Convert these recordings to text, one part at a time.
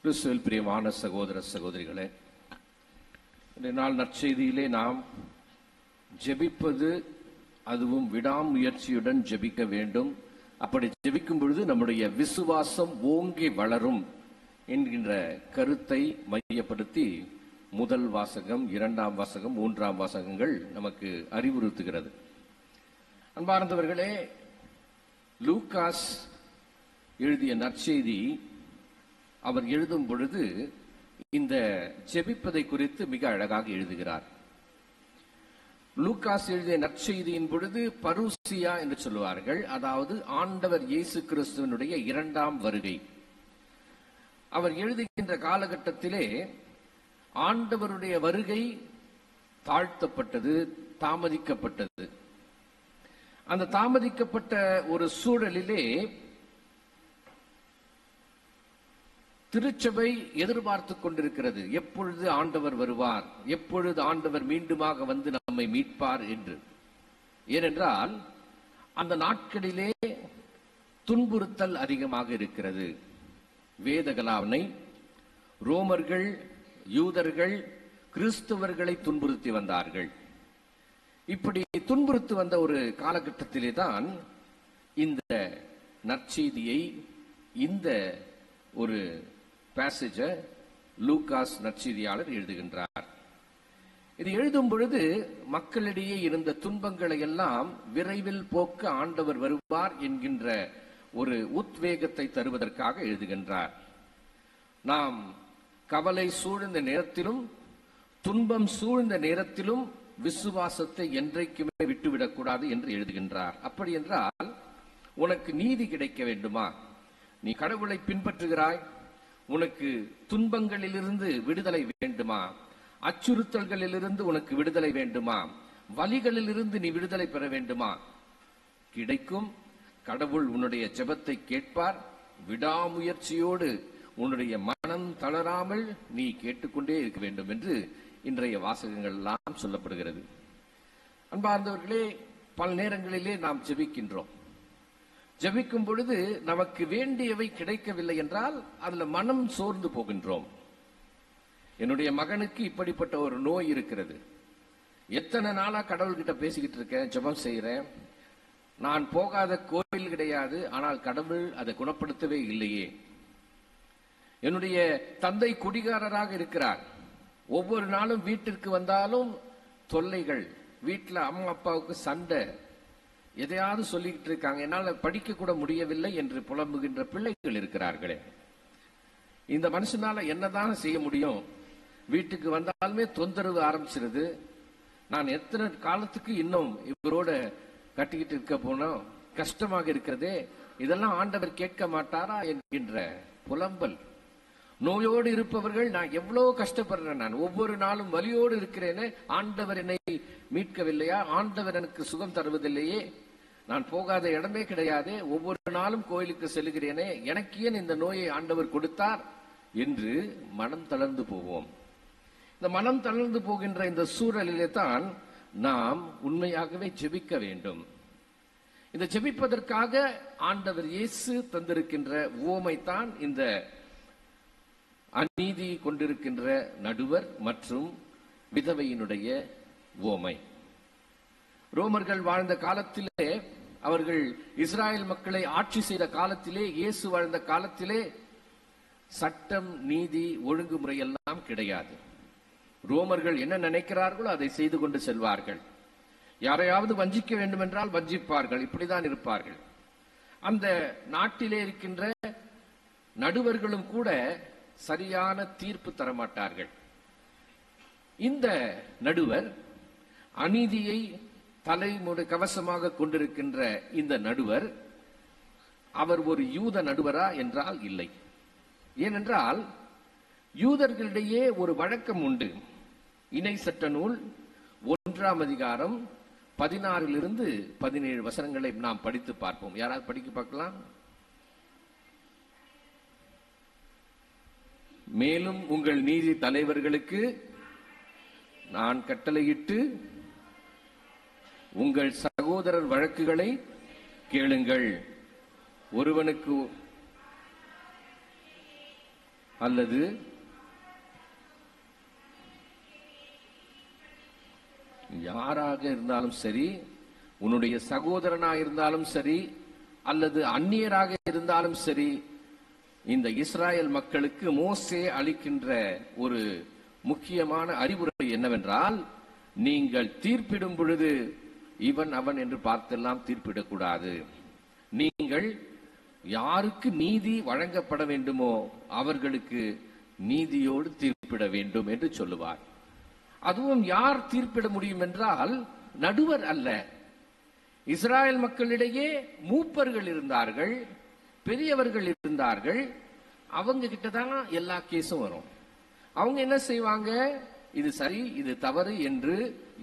கிறிஸ்துவில் பிரியமான சகோதர சகோதரிகளே, இன்றைய நாள் நற்செய்தியிலே நாம் ஜெபிப்பது, அதுவும் விடாமுயற்சியுடன் ஜெபிக்க வேண்டும். அப்படி ஜெபிக்கும் பொழுது நம்முடைய விசுவாசம் ஓங்கி வளரும் என்கின்ற கருத்தை மையப்படுத்தி முதல் வாசகம், இரண்டாம் வாசகம், மூன்றாம் வாசகங்கள் நமக்கு அறிவுறுத்துகிறது. அன்பார்ந்தவர்களே, லூகாஸ் எழுதிய நற்செய்தி அவர் எழுதும் பொழுது இந்த ஜெபிப்பதை குறித்து மிக அழகாக எழுதுகிறார். லூகாஸ் எழுதிய நற்செய்தியின் பொழுது பரூசியா என்று சொல்லுவார்கள், அதாவது ஆண்டவர் இயேசு கிறிஸ்துவனுடைய இரண்டாம் வருகை. அவர் எழுதுகின்ற காலகட்டத்திலே ஆண்டவருடைய வருகை தாழ்த்தப்பட்டது, தாமதிக்கப்பட்டது. அந்த தாமதிக்கப்பட்ட ஒரு சூழலிலே திருச்சபை எதிர்பார்த்து கொண்டிருக்கிறது, எப்பொழுது ஆண்டவர் வருவார், எப்பொழுது ஆண்டவர் மீண்டுமாக வந்து நம்மை மீட்பார் என்று. ஏனென்றால் அந்த நாட்களிலே துன்புறுத்தல் அதிகமாக இருக்கிறது. வேதகலாவனை, ரோமர்கள், யூதர்கள் கிறிஸ்தவர்களை துன்புறுத்தி வந்தார்கள். இப்படி துன்புறுத்தி வந்த ஒரு காலகட்டத்திலே தான் இந்த நற்செய்தியை, இந்த ஒரு பேசேஜ லூகாஸ் நற்செய்தியாளர் எழுதுகின்றார். இது எழுதும் பொழுது மக்களிடையே இருந்த துன்பங்களை எல்லாம் விரைவில் போக்க ஆண்டவர் வருவார் என்கின்ற ஒரு உத்வேகத்தை தருவதற்காக எழுதுகின்றார். நாம் கவலை சூழ்ந்த நேரத்திலும், துன்பம் சூழ்ந்த நேரத்திலும் விசுவாசத்தை என்றைக்குமே விட்டுவிடக்கூடாது என்று எழுதுகின்றார். அப்படி என்றால், உனக்கு நீதி கிடைக்க வேண்டுமா? நீ கடவுளை பின்பற்றுகிறாய், உனக்கு துன்பங்களிலிருந்து விடுதலை வேண்டுமா? அச்சுறுத்தல்களிலிருந்து உனக்கு விடுதலை வேண்டுமா? வலிகளிலிருந்து நீ விடுதலை பெற வேண்டுமா? கிடைக்கும். கடவுள் உன்னுடைய ஜெபத்தை கேட்பார். விடாமுயற்சியோடு உன்னுடைய மனம் தளராமல் நீ கேட்டுக்கொண்டே இருக்க வேண்டும் என்று இன்றைய வாசகங்கள் எல்லாம் சொல்லப்படுகிறது. அன்பார்ந்தவர்களே, பல நேரங்களிலே நாம் ஜெபிக்கின்றோம். ஜெபிக்கும் பொழுது நமக்கு வேண்டியவை கிடைக்கவில்லை என்றால் அதுல மனம் சோர்ந்து போகின்றோம். என்னுடைய மகனுக்கு இப்படிப்பட்ட ஒரு நோய் இருக்கிறது. எத்தனை நாளா கடவுள்கிட்ட பேசிக்கிட்டு இருக்கேன், ஜெபம் செய்யறேன். நான் போகாத கோவில் கிடையாது, ஆனால் கடவுள் அதை குணப்படுத்தவே இல்லையே. என்னுடைய தந்தை குடிகாரராக இருக்கிறார். ஒவ்வொரு நாளும் வீட்டிற்கு வந்தாலும் தொல்லைகள், வீட்டில் அம்மா அப்பாவுக்கு சண்டை, எதையாவது சொல்லிக்கிட்டு இருக்காங்க, என்னால் படிக்க கூட முடியவில்லை என்று புலம்புகின்ற பிள்ளைகள் இருக்கிறார்களே. இந்த மனுஷனால என்னதான் செய்ய முடியும்? வீட்டுக்கு வந்தாலுமே தொந்தரவு ஆரம்பிச்சிருது. நான் எத்தனை காலத்துக்கு இன்னும் இவரோட கட்டிக்கிட்டு இருக்க போனோம், கஷ்டமாக இருக்கிறதே, இதெல்லாம் ஆண்டவர் கேட்க மாட்டாரா என்கின்ற புலம்பல். நோயோடு இருப்பவர்கள், நான் எவ்வளவு கஷ்டப்படுறேன், நான் ஒவ்வொரு நாளும் வலியோடு இருக்கிறேனே, ஆண்டவர் என்னை மீட்கவில்லையா? ஆண்டவர் எனக்கு சுகம் தருவதில்லையே? நான் போகாத இடமே கிடையாதே, ஒவ்வொரு நாளும் கோயிலுக்கு செல்கிறேனே, எனக்கு ஏன் இந்த நோயை ஆண்டவர் கொடுத்தார் என்று மனம் தளர்ந்து போவோம். இந்த மனம் தளர்ந்து போகின்ற இந்த சூழலிலே தான் நாம் உண்மையாகவே ஜெபிக்க வேண்டும். இந்த ஜெபிப்பதற்காக ஆண்டவர் இயேசு தந்திருக்கின்ற உவமைதான் இந்த அநீதி கொண்டிருக்கின்ற நடுவர் மற்றும் விதவையினுடைய உவமை. ரோமர்கள் வாழ்ந்த காலத்திலே, அவர்கள் இஸ்ராயல் மக்களை ஆட்சி செய்த காலத்திலே, இயேசு வாழ்ந்த காலத்திலே சட்டம், நீதி, ஒழுங்குமுறை எல்லாம் கிடையாது. ரோமர்கள் என்ன நினைக்கிறார்களோ அதை செய்து கொண்டு செல்வார்கள். யாரையாவது வஞ்சிக்க வேண்டும் என்றால் வஞ்சிப்பார்கள். இப்படிதான் இருப்பார்கள். அந்த நாட்டிலே இருக்கின்ற நடுவர்களும் கூட சரியான தீர்ப்பு தரமாட்டார்கள். இந்த நடுவர், அநீதியை தலைமுறை கவசமாக கொண்டிருக்கின்ற இந்த நடுவர், அவர் ஒரு யூத நடுவரா என்றால் இல்லை. ஏனென்றால் யூதர்களிடையே ஒரு வழக்கம் உண்டு. இணை சட்ட நூல் 1ஆம் அதிகாரம் 16 17 வசனங்களை நாம் படித்து பார்ப்போம். யாராவது படிக்க பார்க்கலாம்? மேலும் உங்கள் நீதி தலைவர்களுக்கு நான் கட்டளையிட்டு உங்கள் சகோதரர் வழக்குகளை கேளுங்கள். ஒருவனுக்கு அல்லது யாராக இருந்தாலும் சரி, உன்னுடைய சகோதரனாக இருந்தாலும் சரி, அல்லது அந்நியராக இருந்தாலும் சரி, இந்த இஸ்ராயல் மக்களுக்கு மோசே அளிக்கின்ற ஒரு முக்கியமான அறிவுரை என்னவென்றால், நீங்கள் தீர்ப்பிடும் பொழுது இவன் அவன் என்று பார்த்தெல்லாம் தீர்ப்பிடக்கூடாது. நீங்கள் யாருக்கு நீதி வழங்கப்பட வேண்டுமோ அவர்களுக்கு நீதியோடு தீர்ப்பிட வேண்டும் என்று சொல்லுவார். அதுவும் யார் தீர்ப்பிட முடியும் என்றால் நடுவர் அல்ல. இஸ்ராயல் மக்களிடையே மூப்பர்கள் இருந்தார்கள், பெரியவர்கள் இருந்தார்கள். அவங்க கிட்டதான் எல்லா கேஸும் வரும். அவங்க என்ன செய்வாங்க, இது சரி இது தவறு என்று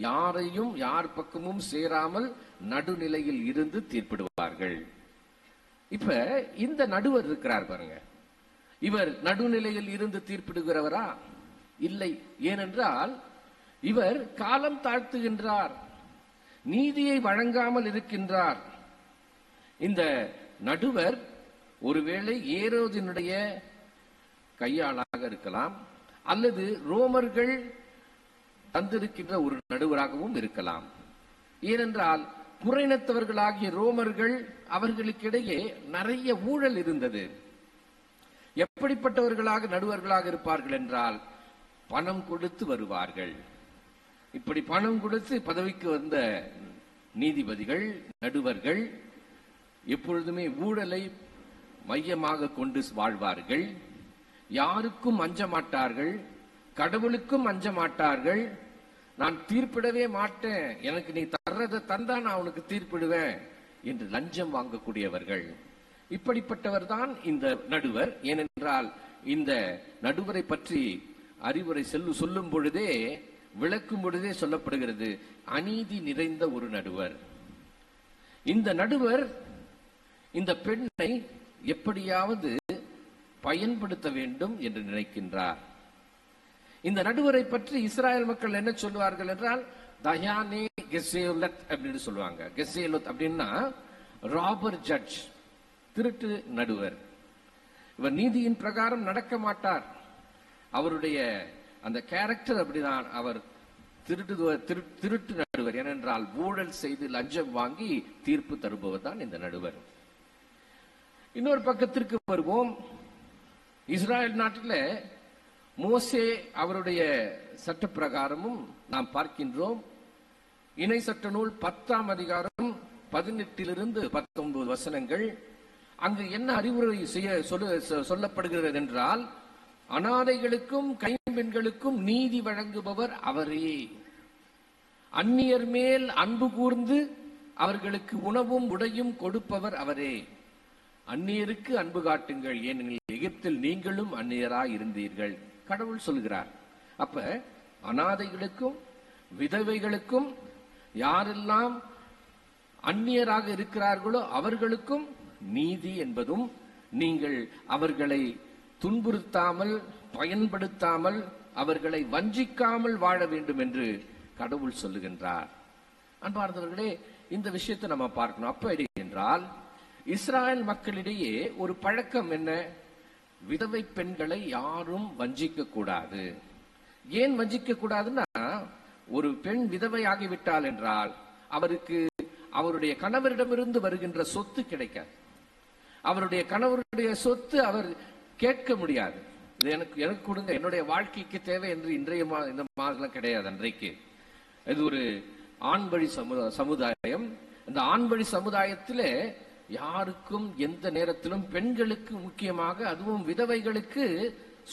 யாரையும் யார் பக்கமும் சேராமல் நடுநிலையில் இருந்து தீர்ப்பிடுவார்கள். இப்ப இந்த நடுவர் இருக்கிறார் பாருங்க, இவர் நடுநிலையில் இருந்து தீர்ப்பிடுகிறவரா? இல்லை. ஏனென்றால் இவர் காலம் தாழ்த்துகின்றார், நீதியை வழங்காமல் இருக்கின்றார். இந்த நடுவர் ஒருவேளை ஏரோதினுடைய கையாளாக இருக்கலாம், அல்லது ரோமர்கள் தந்திருக்கின்ற ஒரு நடுவராகவும் இருக்கலாம். ஏனென்றால் புறையினத்தவர்களாகிய ரோமர்கள், அவர்களுக்கிடையே நிறைய ஊழல் இருந்தது. எப்படிப்பட்டவர்களாக நடுவர்களாக இருப்பார்கள் என்றால், பணம் கொடுத்து வருவார்கள். இப்படி பணம் கொடுத்து பதவிக்கு வந்த நீதிபதிகள், நடுவர்கள் எப்பொழுதுமே ஊழலை மையமாக கொண்டு வாழ்வார்கள். யாருக்கும் அஞ்ச மாட்டார்கள், கடவுளுக்கும் அஞ்ச மாட்டார்கள். நான் தீர்ப்பிடவே மாட்டேன், எனக்கு நீ தர்றதை தந்தா நான் உனக்கு தீர்ப்பிடுவேன் என்று லஞ்சம் வாங்கக்கூடியவர்கள். இப்படிப்பட்டவர் தான் இந்த நடுவர். ஏனென்றால் இந்த நடுவரை பற்றி அறிவுரை சொல்லும் பொழுதே, விளக்கும் பொழுதே சொல்லப்படுகிறது, அநீதி நிறைந்த ஒரு நடுவர். இந்த நடுவர் இந்த பெண்ணை எப்படியாவது பயன்படுத்த வேண்டும் என்று நினைக்கின்றார். இந்த நடுவரை பற்றி இஸ்ராயல் மக்கள் என்ன சொல்லுவார்கள் என்றால், தயானே கெசேலத் அப்படின்னு சொல்லுவாங்க. கெசேலத் அப்படின்னா ராபர் ஜட்ஜ், திருட்டு நடுவர். இவர் நீதியின் பிரகாரம் நடக்க மாட்டார். அவருடைய அந்த கேரக்டர் அப்படிதான். அவர் திருட்டு நடுவர். ஏனென்றால் ஊழல் செய்து லஞ்சம் வாங்கி தீர்ப்பு தருபவர் தான் இந்த நடுவர். இன்னொரு பக்கத்திற்கு வருவோம். இஸ்ராயல் நாட்டில் மோசே அவருடைய சட்ட பிரகாரமும் நாம் பார்க்கின்றோம். இணை சட்ட நூல் 10ஆம் அதிகாரம் 18 to 19 வசனங்கள். அங்கு என்ன அறிவுரை சொல்லப்படுகிறது என்றால், அனாதைகளுக்கும் கைம்பெண்களுக்கும் நீதி வழங்குபவர் அவரே. அந்நியர் மேல் அன்பு கூர்ந்து அவர்களுக்கு உணவும் உடையும் கொடுப்பவர் அவரே. அந்நியருக்கு அன்பு காட்டுங்கள், ஏனெனில் எகிப்தில் நீங்களும் அந்நியராய் இருந்தீர்கள். கடவுள் சொல்கிறார். அப்ப அனாதைகளுக்கும் விதவைகளுக்கும், யாரெல்லாம் அந்நியராக இருக்கிறார்களோ அவர்களுக்கும் நீதி என்பதும், நீங்கள் அவர்களை துன்புறுத்தாமல், பயன்படுத்தாமல், அவர்களை வஞ்சிக்காமல் வாழ வேண்டும் என்று கடவுள் சொல்லுகின்றார். அன்பார்ந்தவர்களே, இந்த விஷயத்தை நம்ம பார்க்கணும். அப்படி என்றால் இஸ்ராயல் மக்களிடையே ஒரு பழக்கம் என்ன? விதவை பெண்களை யாரும் வஞ்சிக்க கூடாது. ஏன் வஞ்சிக்க கூடாதுன்னா, ஒரு பெண் விதவை ஆகிவிட்டால் என்றால் அவருக்கு அவருடைய கணவரிடமிருந்து வருகின்ற சொத்து கிடைக்காது. அவருடைய கணவருடைய சொத்து அவர் கேட்க முடியாது. இது எனக்கு கொடுங்க, என்னுடைய வாழ்க்கைக்கு தேவை என்று இன்றைய இந்த மாதிரிலாம் கிடையாது. அன்றைக்கு இது ஒரு ஆண் வழி சமுதாயம். இந்த ஆண் வழி சமுதாயத்திலே யாருக்கும் எந்த நேரத்திலும், பெண்களுக்கு முக்கியமாக, அதுவும் விதவைகளுக்கு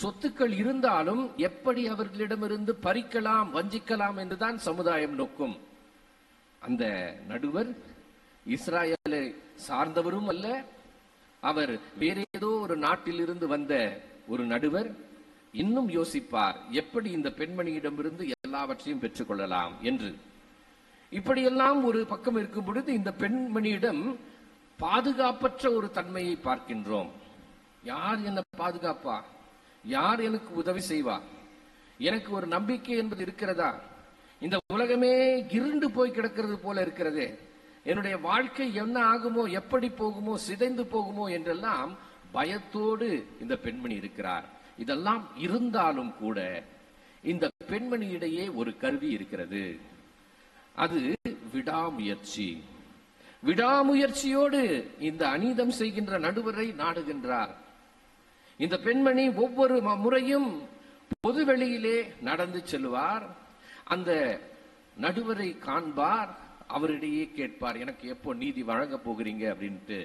சொத்துக்கள் இருந்தாலும் எப்படி அவர்களிடமிருந்து பறிக்கலாம், வஞ்சிக்கலாம் என்றுதான் சமுதாயம் நோக்கும். அந்த நடுவர் இஸ்ராயலை சார்ந்தவரும் அல்ல, அவர் வேற ஏதோ ஒரு நாட்டில் இருந்து வந்த ஒரு நடுவர். இன்னும் யோசிப்பார், எப்படி இந்த பெண்மணியிடமிருந்து எல்லாவற்றையும் பெற்றுக் கொள்ளலாம் என்று. இப்படியெல்லாம் ஒரு பக்கம் இருக்கும் பொழுது, இந்த பெண்மணியிடம் பாதுகாப்பற்ற ஒரு தன்மையை பார்க்கின்றோம். யார் என்ன பாதுகாப்பா? யார் எனக்கு உதவி செய்வா? எனக்கு ஒரு நம்பிக்கை என்பது இருக்கிறதா? இந்த உலகமே இருண்டு போய் கிடக்கிறது போல இருக்கிறதே, என்னுடைய வாழ்க்கை என்ன ஆகுமோ, எப்படி போகுமோ, சிதைந்து போகுமோ என்றெல்லாம் பயத்தோடு இந்த பெண்மணி இருக்கிறார். இதெல்லாம் இருந்தாலும் கூட இந்த பெண்மணியிடையே ஒரு கருவி இருக்கிறது. அது விடாமுயற்சி. விடாமுயற்சியோடு இந்த அநீதம் செய்கின்ற நடுவரை நாடுகின்றார். இந்த பெண்மணி ஒவ்வொரு முறையும் பொதுவெளியிலே நடந்து செல்வார். அந்த நடுவரை காண்பார், அவரிடையே கேட்பார், எனக்கு எப்போ நீதி வழங்க போகிறீங்க அப்படின்ட்டு.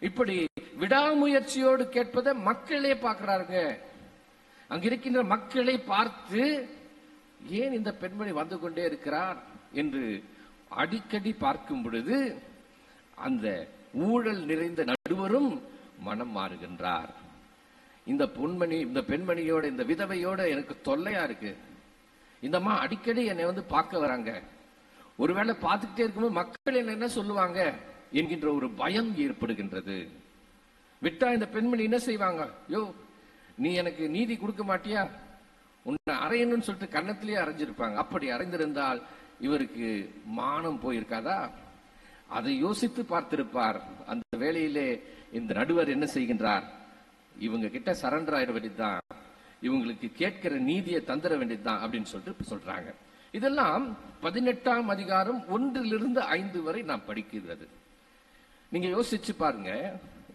இப்படி விடாமுயற்சியோடு கேட்பதை மக்களே பார்க்கிறாங்க. அங்க இருக்கின்ற மக்களை பார்த்து ஏன் இந்த பெண்மணி வந்து கொண்டே இருக்கிறார் என்று அடிக்கடி பார்க்கும் பொழுது அந்த ஊழல் நிறைந்த நடுவரும் மனம் மாறுகின்றார். இந்த பெண்மணியோட இந்த விதவையோட எனக்கு தொல்லையா இருக்கு. இந்தம்மா அடிக்கடி என்னை வந்து பார்க்க வராங்க. ஒருவேளை பார்த்துக்கிட்டே இருக்கும்போது மக்கள் என்ன சொல்லுவாங்க என்கின்ற ஒரு பயம் ஏற்படுகின்றது. விட்டா இந்த பெண்மணி என்ன செய்வாங்க, யோ நீ எனக்கு நீதி கொடுக்க மாட்டியா, உன்னை அறையணும்னு சொல்லிட்டு கன்னத்திலேயே அரைஞ்சிருப்பாங்க. அப்படி அறைந்திருந்தால் இவருக்கு மானம் போயிருக்காதா? அதை யோசித்து பார்த்திருப்பார். அந்த வேளையிலே இந்த நடுவர் என்ன செய்கின்றார், இவங்க கிட்ட சரண்டர் ஆயிட வேண்டியதுதான், இவங்களுக்கு கேட்கிற நீதியை தந்துட வேண்டியதுதான் அப்படின்னு சொல்லிட்டு சொல்றாங்க. இதெல்லாம் 18ஆம் அதிகாரம் 1-5 வரை நாம் படிக்கிறது. நீங்க யோசிச்சு பாருங்க.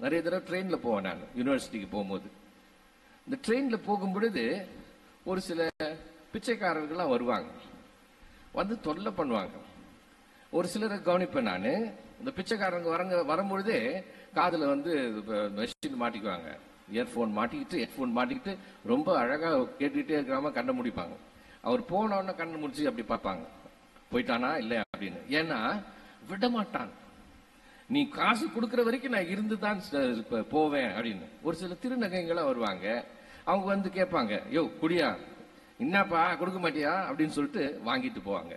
நிறைய தடவை ட்ரெயின்ல போவேன் நான் யூனிவர்சிட்டிக்கு போகும்போது. இந்த ட்ரெயின்ல போகும் பொழுது ஒரு சில பிச்சைக்காரர்கள்லாம் வருவாங்க, வந்து தொல்லை பண்ணுவாங்க. ஒரு சிலரை கவனிப்பேன் நான். இந்த பிச்சைக்காரங்க வரும்பொழுதே காதுல வந்து மெஷின் மாட்டிக்குவாங்க, இயர்போன் மாட்டிக்கிட்டு ரொம்ப அழகா கேட்டுக்கிட்டே இருக்கிறாம கண்ணை முடிப்பாங்க. அவர் போனோன்னு கண்ணை முடிச்சு அப்படி பார்ப்பாங்க, போயிட்டானா இல்ல அப்படின்னு. ஏன்னா விட மாட்டான், நீ காசு கொடுக்கற வரைக்கும் நான் இருந்துதான் போவேன் அப்படின்னு. ஒரு சில திருநங்கைகளா வருவாங்க, அவங்க வந்து கேட்பாங்க, யோ குடியா, என்னப்பா கொடுக்க மாட்டியா அப்படின்னு சொல்லிட்டு வாங்கிட்டு போவாங்க.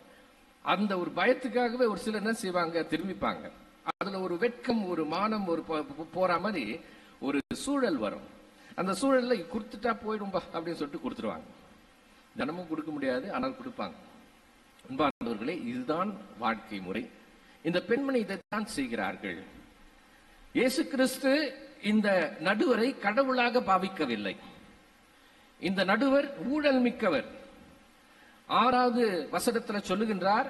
அந்த ஒரு பயத்துக்காகவே ஒரு சிலர் என்ன செய்வாங்க, திரும்பிப்பாங்க. அதுல ஒரு வெட்கம், ஒரு மானம், ஒரு போற மாதிரி ஒரு சூழல் வரும். அந்த சூழல்ல கொடுத்துட்டா போயிடும்பா அப்படின்னு சொல்லிட்டு கொடுத்துருவாங்க. தினமும் கொடுக்க முடியாது, ஆனால் கொடுப்பாங்க. அன்பானவர்களே, இதுதான் வாழ்க்கை முறை. இந்த பெண்மணி இதைத்தான் செய்கிறார்கள். இயேசு கிறிஸ்து இந்த நடுவரை கடவுளாக பாவிக்கவில்லை. இந்த நடுவர் ஊழல் மிக்கவர். 6வது வசனத்தில் சொல்லுகின்றார்,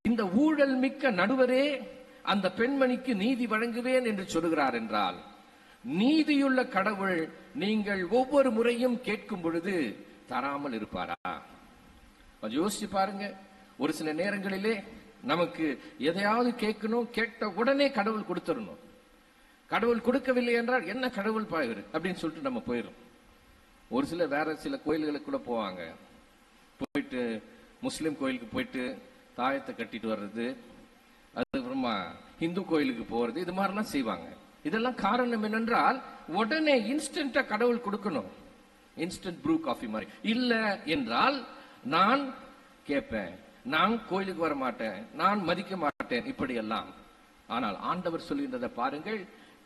இந்த ஊழல் மிக்க நடுவரே அந்த பெண்மணிக்கு நீதி வழங்குவேன் என்று சொல்லுகிறார் என்றால், நீதியுள்ள கடவுள் நீங்கள் ஒவ்வொரு முறையும் கேட்கும் பொழுது தராமல் இருப்பாரா? யோசிச்சு பாருங்க. ஒரு சில நேரங்களிலே நமக்கு எதையாவது கேட்கணும், கேட்ட உடனே கடவுள் கொடுத்துடணும். கடவுள் கொடுக்கவில்லை என்றால் என்ன கடவுள் பாய்வர் அப்படின்னு சொல்லிட்டு நம்ம போயிடும். ஒரு சில வேற சில கோயில்களுக்கு கூட போவாங்க, போயிட்டு முஸ்லிம் கோயிலுக்கு போயிட்டு தாயத்தை கட்டிட்டு வர்றது, அதுக்கப்புறமா இந்து கோயிலுக்கு போறது, இது மாதிரிலாம் செய்வாங்க. இதெல்லாம் காரணம் என்னென்றால் உடனே இன்ஸ்டன்டா கடவுள் கொடுக்கணும். இன்ஸ்டன்ட் ப்ரூ காஃபி மாதிரி. இல்ல என்றால் நான் கேட்பேன், நான் கோயிலுக்கு வர மாட்டேன், நான் மதிக்க மாட்டேன், இப்படி எல்லாம். ஆனால் ஆண்டவர் சொல்கின்றதை பாருங்கள்,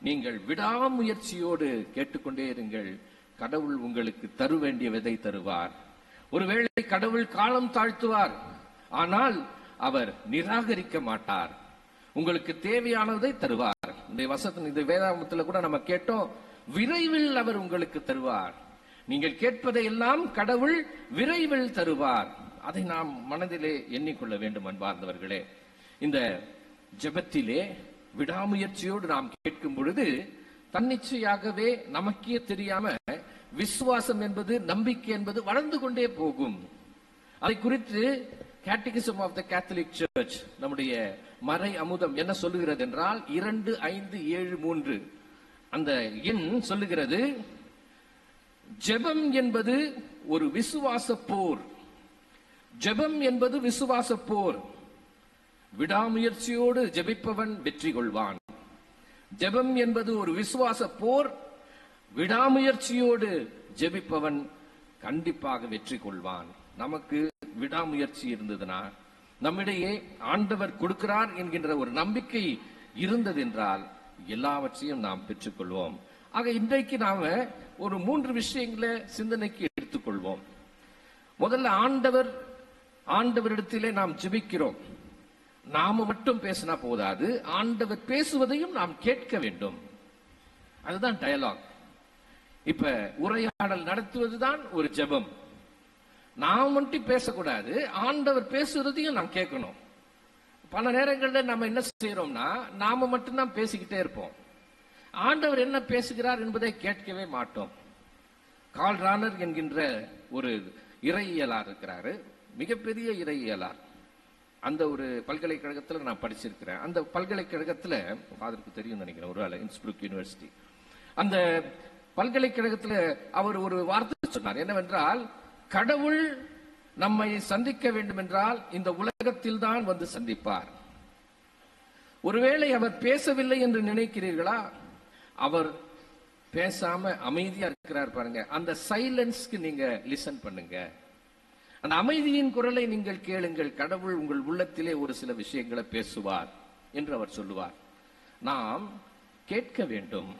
நீங்கள் விடாமுயற்சியோடு கேட்டுக்கொண்டே இருங்கள், கடவுள் உங்களுக்கு தர வேண்டிய விதை தருவார். ஒருவேளை கடவுள் காலம் தாழ்த்துவார், ஆனால் அவர் நிராகரிக்க மாட்டார். உங்களுக்கு தேவையானதை தருவார். இந்த வேதாகமத்துல கூட நம்ம கேட்டோம், விரைவில் அவர் உங்களுக்கு தருவார். நீங்கள் கேட்பதை எல்லாம் கடவுள் விரைவில் தருவார். அதை நாம் மனதிலே எண்ணிக்கொள்ள வேண்டும். அன்பார்ந்தவர்களே, இந்த ஜெபத்திலே விடாமுயற்சியோடு நாம் கேட்கும் பொழுது தன்னிச்சையாகவே நமக்கே தெரியாம விசுவாசம் என்பது, நம்பிக்கை என்பது வளர்ந்து கொண்டே போகும். அதை குறித்து catechism of the Catholic church, நம்முடைய மறை அமுதம் என்ன சொல்லுகிறது என்றால் 2573 அந்த எண் சொல்லுகிறது, ஜெபம் என்பது ஒரு விசுவாச போர். ஜெபம் என்பது விசுவாச போர். விடாமுயற்சியோடு ஜெபிப்பவன் வெற்றி கொள்வான். ஜெபம் என்பது ஒரு விசுவாச போர். விடாமுயற்சியோடு ஜெபிப்பவன் கண்டிப்பாக வெற்றி கொள்வான். நமக்கு விடாமுயற்சி இருந்ததுனா, நம்மிடையே ஆண்டவர் கொடுக்கிறார் என்கின்ற ஒரு நம்பிக்கை இருந்தது என்றால் எல்லாவற்றையும் நாம் பெற்றுக்கொள்வோம். ஆக இன்றைக்கு நாம ஒரு 3 விஷயங்களை சிந்தனைக்கு எடுத்துக்கொள்வோம். முதல்ல ஆண்டவரிடத்திலே நாம் ஜெபிக்கிறோம். நாம மட்டும் பேசினா போதாது, ஆண்டவர் பேசுவதையும் நாம் கேட்க வேண்டும். அதுதான் டயலாக். இப்ப உரையாடல் நடத்துவதுதான் ஒரு ஜெபம். நாம் மட்டும் பேசக்கூடாது, ஆண்டவர் பேசுறதையும் நாம் கேட்கணும். பல நேரங்களில் நம்ம என்ன செய்யறோம்னா, நாம மட்டும்தான் பேசிக்கிட்டே இருப்போம். ஆண்டவர் என்ன பேசுகிறார் என்பதை கேட்கவே மாட்டோம். கார்ல் ரானர் என்கின்ற ஒரு இறையியலார் இருக்கிறாரு, மிகப்பெரிய இறையியலார். அந்த ஒரு பல்கலைக்கழகத்தில் நான் படிச்சிருக்கிறேன். அந்த பல்கலைக்கழகத்தில் ஃபாதருக்கு தெரியும் நினைக்கிறேன், ஒருவேளை இன்ஸ்பிரூக் யூனிவர்சிட்டி. அந்த பல்கலைக்கழகத்தில் அவர் ஒரு வார்த்தை சொன்னார், என்னவென்றால், கடவுள் நம்மை சந்திக்க வேண்டும் என்றால் இந்த உலகத்தில் தான் வந்து சந்திப்பார். ஒருவேளை அவர் பேசவில்லை என்று நினைக்கிறீர்களா? அவர் பேசாம அமைதியா இருக்கிறார் பாருங்க. அந்த சைலன்ஸ்க்கு நீங்க லிசன் பண்ணுங்க. அந்த அமைதியின் குரலை நீங்கள் கேளுங்கள். கடவுள் உங்கள் உள்ளத்திலே ஒரு சில விஷயங்களை பேசுவார் என்று அவர் சொல்லுவார். நாம் கேட்க வேண்டும்.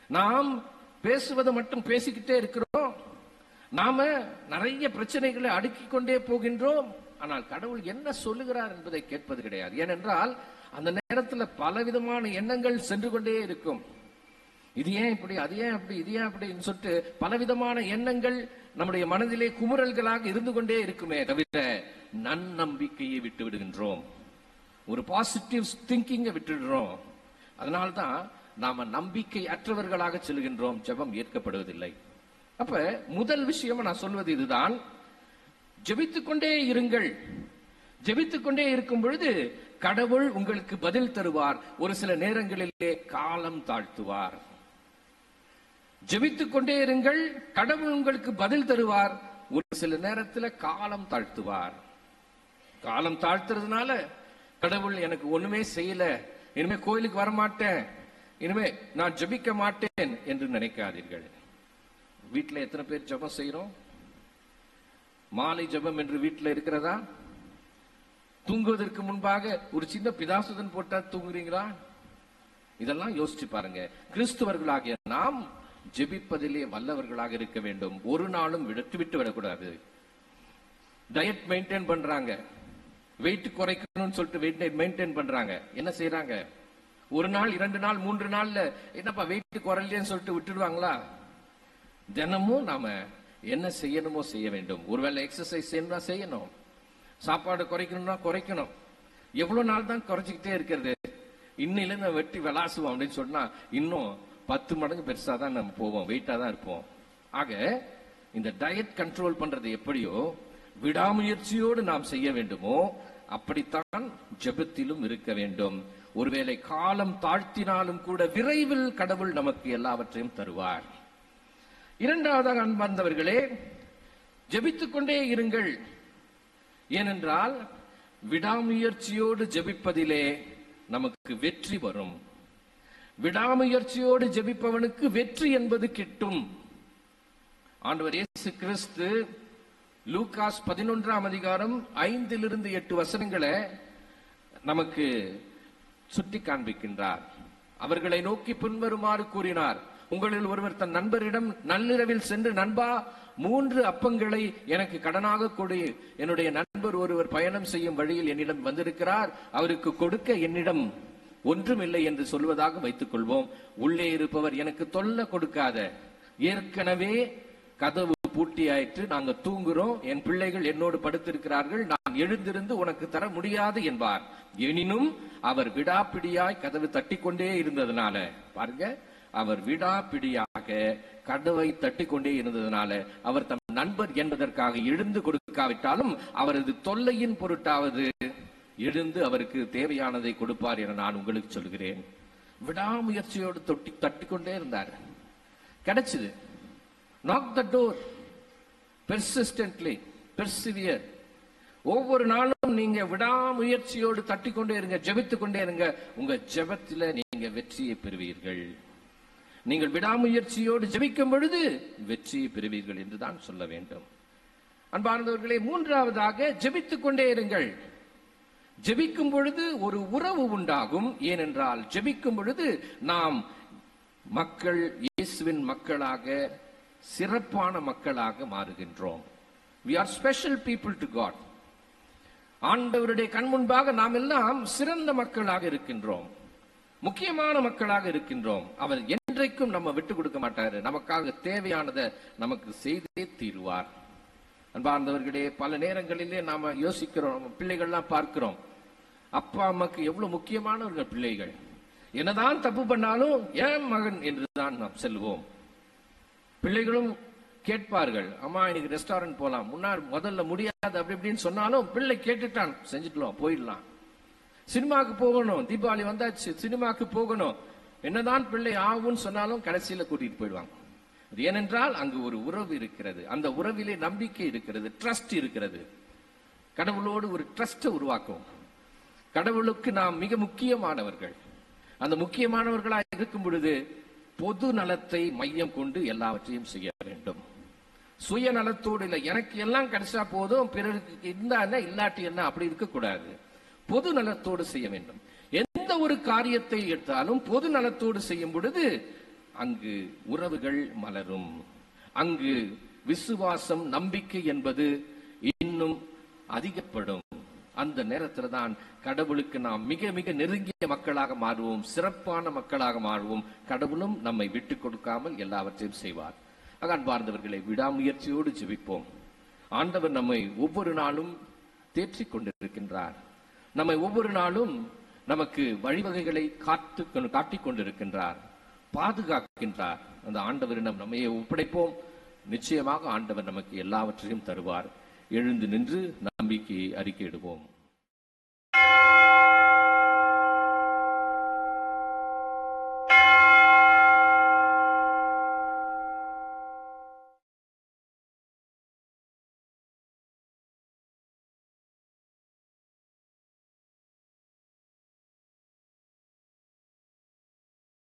நாம் பேசுவது மட்டும் பேசிக்கிட்டே இருக்கிறோம். நாம நிறைய பிரச்சனைகளை அடுக்கிக் கொண்டே போகின்றோம். ஆனால் கடவுள் என்ன சொல்லுகிறார் என்பதை கேட்பது கிடையாது. ஏனென்றால் அந்த நேரத்தில் பலவிதமான எண்ணங்கள் சென்று கொண்டே இருக்கும். இது ஏன் இப்படி, அது ஏன் அப்படி, இது ஏன் அப்படின்னு சொல்லிட்டு பலவிதமான எண்ணங்கள் நம்முடைய மனதிலே குமுறல்களாக இருந்து கொண்டே இருக்குமே தவிர நன்னம்பிக்கையை விட்டு விடுகின்றோம். ஒரு பாசிட்டிவ் திங்கிங்கை விட்டுடுறோம். அதனால்தான் நாம நம்பிக்கை அற்றவர்களாக செல்கின்றோம். ஜெபம் ஏற்கப்படுவதில்லை. அப்ப முதல் விஷயம் நான் சொல்வது இதுதான், ஜெபித்துக் கொண்டே இருங்கள். ஜெபித்துக் கொண்டே இருக்கும் பொழுது கடவுள் உங்களுக்கு பதில் தருவார். ஒரு சில நேரங்களிலே காலம் தாழ்த்துவார். ஜெபித்துக் கொண்டே இருங்கள், கடவுள் உங்களுக்கு பதில் தருவார். ஒரு சில நேரத்தில் காலம் தாழ்த்துவார். காலம் தாழ்த்துறதுனால கடவுள் எனக்கு ஒண்ணுமே செய்யல, இனிமே கோயிலுக்கு வரமாட்டேன், இனிமே நான் ஜெபிக்க மாட்டேன் என்று நினைக்காதீர்கள். வீட்டில் எத்தனை பேர் ஜெபம் செய்யறோம்? மாலை ஜெபம் என்று வீட்டில் இருக்கிறதா? தூங்குவதற்கு முன்பாக ஒரு சின்ன பிதாசுதன் போட்டா தூங்குறீங்களா? இதெல்லாம் யோசிச்சு பாருங்க. கிறிஸ்துவர்களாகிய நாம் ஜெபிப்பதிலே வல்லவர்களாக இருக்க வேண்டும். ஒரு நாளும் விட்டு விடக்கூடாது. டயட் மெயின்டைன் பண்றாங்க, வெயிட் குறைக்கணும்னு சொல்லிட்டு வெயிட் மெயின்டைன் பண்றாங்க. என்ன செய்யறாங்க? ஒரு நாள், 2 நாள், 3 நாள்ல என்னப்பா வெயிட் குறையலன்னு சொல்லிட்டு விட்டுடுவாங்களா? தினமும் நாம என்ன செய்யணுமோ செய்ய வேண்டும். ஒருவேளை எக்ஸசைஸ் செய்யணும், சாப்பாடு குறைக்கணும்னா குறைக்கணும். எவ்வளவு நாள் தான் குறைச்சிக்கிட்டே இருக்கிறது? இன்னில நம்ம வெட்டி விளாசுவோம் அப்படின்னு சொன்னா இன்னும் 10 மடங்கு பெருசா தான் நம்ம போவோம், வெயிட்டா தான் இருப்போம். ஆக இந்த டயட் கண்ட்ரோல் பண்றது எப்படியோ விடாமுயற்சியோடு நாம் செய்ய வேண்டுமோ அப்படித்தான் ஜெபத்திலும் இருக்க வேண்டும். ஒருவேளை காலம் தாழ்த்தினாலும் கூட விரைவில் கடவுள் நமக்கு எல்லாவற்றையும் தருவார். இரண்டாவதாக அன்பார்ந்தவர்களே, ஜெபித்துக் கொண்டே இருங்கள். ஏனென்றால் விடாமுயற்சியோடு ஜெபிப்பதிலே நமக்கு வெற்றி வரும். விடாமுயற்சியோடு ஜெபிப்பவனுக்கு வெற்றி என்பது கிட்டும். ஆண்டவர் இயேசு கிறிஸ்து லூகாஸ் 11ஆம் அதிகாரம் 5-8 வசனங்களை நமக்கு சுட்டி காண்பிக்கின்றார். அவர்களை நோக்கி பின்வருமாறு கூறினார், உங்களில் ஒருவர் தன் நண்பரிடம் நள்ளிரவில் சென்று, நண்பா 3 அப்பங்களை எனக்கு கடனாக கொடு, என்னுடைய நண்பர் ஒருவர் பயணம் செய்யும் வழியில் என்னிடம் வந்திருக்கிறார், அவருக்கு கொடுக்க என்னிடம் ஒன்றுமில்லை என்று சொல்வதாக வைத்துக் கொள்வோம். உள்ளே இருப்பவர், எனக்கு தொல்லை கொடுக்காத, ஏற்கனவே கதவு பூட்டியாயிற்று, நாங்க தூங்குறோம், என் பிள்ளைகள் என்னோடு படுத்திருக்கிறார்கள், நான் எழுந்திருந்து உனக்கு தர முடியாது என்பார். எனினும் அவர் விடாப்பிடியாய் கதவு தட்டி கொண்டே இருந்ததுனால, பாருங்க, அவர் விடாப்பிடியாக கதவை தட்டி கொண்டே இருந்ததுனால அவர் தம் நண்பர் என்பதற்காக எழுந்து கொடுக்காவிட்டாலும் அவரது தொல்லையின் பொருட்டாவது எழுந்து அவருக்கு தேவையானதை கொடுப்பார் என நான் உங்களுக்கு சொல்கிறேன். விடாமுயற்சியோடு தட்டி கொண்டே இருந்தார். கிடைச்சது. Knock the door persistently, persevere. ஒவ்வொரு நாளும் நீங்க விடாமுயற்சியோடு தட்டி கொண்டே இருங்க, ஜெபித்துக் கொண்டே இருங்க. உங்க ஜெபத்தில நீங்க வெற்றியை பெறுவீர்கள். நீங்கள் விடாமுயற்சியோடு ஜெபிக்கும் பொழுது வெற்றியை பெறுவீர்கள் என்றுதான் சொல்ல வேண்டும். அன்பார்ந்தவர்களே, மூன்றாவதாக ஜெபித்துக் கொண்டே இருங்கள். ஜெபிக்கும் பொழுது ஒரு உறவு உண்டாகும். ஏனென்றால் ஜெபிக்கும் பொழுது நாம் மக்கள், இயேசுவின் மக்களாக, சிறப்பான மக்களாக மாறுகின்றோம். We are special people to God. ஆண்டவருடைய கண் முன்பாக நாம் எல்லாம் சிறந்த மக்களாக இருக்கின்றோம், முக்கியமான மக்களாக இருக்கின்றோம். அவர் என்ற என்றைக்கும் நம்ம விட்டு கொடுக்க மாட்டாரு. நமக்காக தேவையானதை நமக்கு செய்தே தீருவார். அன்பார்ந்தவர்களே, பல நேரங்களிலே நாம யோசிக்கிறோம், நம்ம பிள்ளைகள்லாம் பார்க்கிறோம், அப்பா அம்மாக்கு எவ்வளவு முக்கியமானவர்கள் பிள்ளைகள். என்னதான் தப்பு பண்ணாலும் ஏன் மகன் என்றுதான் நாம் செல்வோம். பிள்ளைகளும் கேட்பார்கள், அம்மா இன்னைக்கு ரெஸ்டாரண்ட் போலாம், முதல்ல முடியாது அப்படி இப்படின்னு சொன்னாலும் பிள்ளை கேட்டுட்டான், செஞ்சுட்டோம் போயிடலாம். சினிமாக்கு போகணும், தீபாவளி வந்தாச்சு சினிமாக்கு போகணும், என்னதான் பிள்ளை ஆகும்னு சொன்னாலும் கடைசியில கூட்டிட்டு போயிடுவாங்க. ஏனென்றால் அங்கு ஒரு உறவு இருக்கிறது, அந்த உறவிலே நம்பிக்கை இருக்கிறது, ட்ரஸ்ட் இருக்கிறது. கடவுளோடு ஒரு ட்ரஸ்ட் உருவாக்கும். கடவுளுக்கு நாம் மிக முக்கியமானவர்கள். அந்த முக்கியமானவர்களாக இருக்கும் பொழுது பொது நலத்தை மையம் கொண்டு எல்லாவற்றையும் செய்ய வேண்டும். சுயநலத்தோடு இல்லை, எனக்கு எல்லாம் கிடைச்சா போதும், பிறருக்கு இருந்தா என்ன இல்லாட்டி என்ன, அப்படி இருக்கக்கூடாது. பொது நலத்தோடு செய்ய வேண்டும். எந்த ஒரு காரியத்தை எடுத்தாலும் பொது நலத்தோடு செய்யும் பொழுது அங்கு உறவுகள் மலரும். அங்கு விசுவாசம், நம்பிக்கை என்பது இன்னும் அதிகப்படும். அந்த நேரத்தில் தான் கடவுளுக்கு நாம் மிக மிக நெருங்கிய மக்களாக மாறுவோம், சிறப்பான மக்களாக மாறுவோம். கடவுளும் நம்மை விட்டுக் கொடுக்காமல் எல்லாவற்றையும் செய்வார். அன்பார்ந்தவர்களை, விடாமுயற்சியோடு ஜெபிப்போம். ஆண்டவர் நம்மை ஒவ்வொரு நாளும் தேற்றிக் கொண்டிருக்கின்றார். நம்மை ஒவ்வொரு நாளும் நமக்கு வழிவகைகளை காட்டிக் கொண்டிருக்கின்றார், பாதுகாக்கின்றார். அந்த ஆண்டவரிடம் நம்மையே ஒப்படைப்போம். நிச்சயமாக ஆண்டவர் நமக்கு எல்லாவற்றையும் தருவார். எழுந்து நின்று நம்பிக்கையை அறிக்கையிடுவோம்.